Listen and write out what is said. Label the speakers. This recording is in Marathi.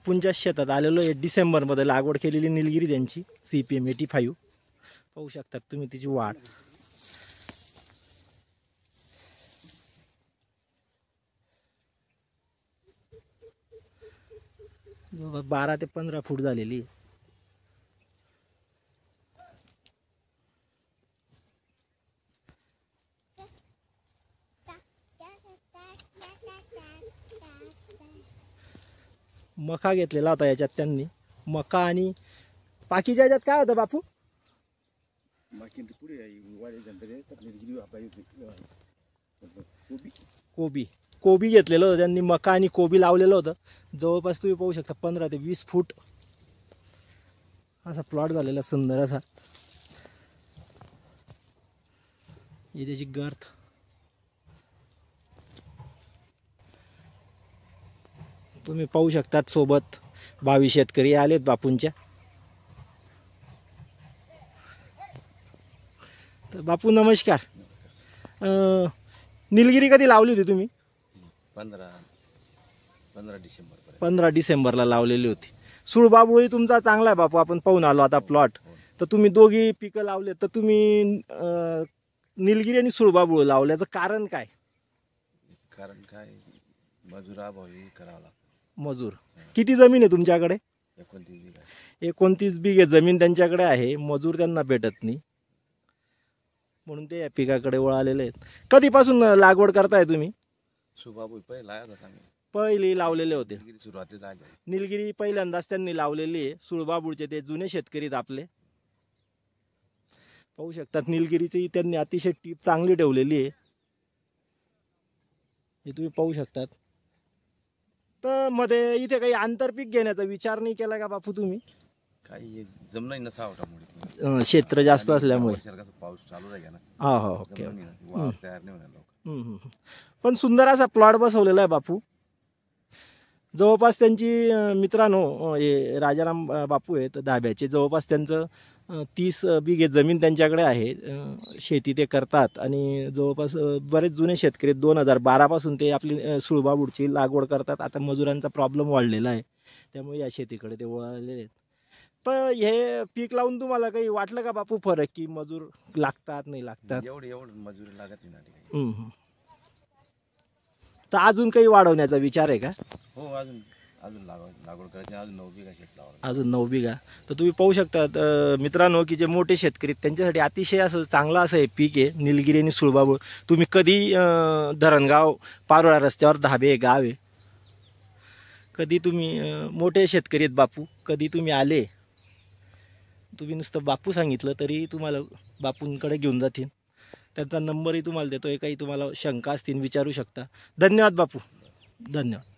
Speaker 1: पुंजा शेतात आलेलो आहे डिसेंबरमध्ये लागवड केलेली निलगिरी त्यांची CPM 85 पाहू शकतात तुम्ही तिची वाढ. जवळपास 12 ते 15 फूट झालेली. मका घेतलेला होता याच्यात त्यांनी. मका आणि बाकीच्या याच्यात काय होतं बापू? कोबी घेतलेलं होतं त्यांनी. मका आणि कोबी लावलेलं होतं. जवळपास तुम्ही पाहू शकता 15 ते 20 फूट असा प्लॉट झालेला सुंदर असा. ही त्याची गर्थ. तुम्ही पाहू शकतात सोबत 22 शेतकरी आलेत बापूंच्या. तर बापू नमस्कार. निलगिरी कधी लावली होती तुम्ही? 15 डिसेंबरला लावलेली होती. सुळबाबुळी तुमचा चांगला आहे बापू. आपण पाहून आलो आता प्लॉट. तर तुम्ही दोघी पिकं लावले, तर तुम्ही निलगिरी आणि सुळबाबुळ लावल्याचं कारण काय?
Speaker 2: कारण काय, मजूर अभावी करावा.
Speaker 1: मजूर किती जमीन आहे तुमच्याकडे?
Speaker 2: 29 बिघा.
Speaker 1: 29 बिघे जमीन त्यांच्याकडे आहे. मजूर त्यांना भेटत नाही, म्हणून ते या पिकाकडे वळालेले आहेत. कधीपासून लागवड करताय तुम्ही?
Speaker 2: सुळबाबुळ
Speaker 1: पहिली लावलेले होते.
Speaker 2: सुरुवातीला
Speaker 1: निलगिरी पहिल्यांदाच त्यांनी लावलेली आहे. सुळबाबुळचे ते जुने शेतकरी आहेत आपले. पाहू शकतात निलगिरीची त्यांनी अतिशय टीप चांगली ठेवलेली आहे. हे तुम्ही पाहू शकतात. तर मध्ये इथे काही आंतरपीक घेण्याचा विचार नाही केला का बापू तुम्ही?
Speaker 2: काही जमलं नसावं,
Speaker 1: क्षेत्र जास्त असल्यामुळे.
Speaker 2: पाऊस चालू राहिला ना.
Speaker 1: हा हा ओके.
Speaker 2: तयार नाही होणार.
Speaker 1: पण सुंदर असा प्लॉट बसवलेला आहे बापू. जवळपास त्यांची मित्रांनो हे राजाराम बापू आहेत धाब्याचे. जवळपास त्यांचं 30 बिघे जमीन त्यांच्याकडे आहे. शेती ते करतात आणि जवळपास बरेच जुने शेतकरी 2012 पासून ते आपली सुळबाबुळची लागवड करतात. आता मजुरांचा प्रॉब्लेम वाढलेला आहे, त्यामुळे या शेतीकडे ते वळालेले आहेत. तर हे पीक लावून तुम्हाला काही वाटलं का बापू फरक, की मजूर लागतात नाही लागतात?
Speaker 2: एवढं मजुरी लागत नाही.
Speaker 1: तर अजून काही वाढवण्याचा विचार आहे का?
Speaker 2: हो, अजून लागवड करायची. अजून 9 बिघा शेत लावायचं.
Speaker 1: अजून 9 बिघा. तर तुम्ही पाहू शकता मित्रांनो की जे मोठे शेतकरी त्यांच्यासाठी अतिशय असं चांगलं असं हे पीक आहे निलगिरी आणि सुळबाबुळ. तुम्ही कधी धरणगाव पारोळा रस्त्यावर धाबे गाव आहे, कधी तुम्ही मोठे शेतकरी आहेत बापू, कधी तुम्ही आले, तुम्ही नुसतं बापू सांगितलं तरी तुम्हाला बापूंकडे घेऊन जातील. त्यांचा नंबरही तुम्हाला देतोय. काही तुम्हाला शंका असतील विचारू शकता. धन्यवाद बापू, धन्यवाद.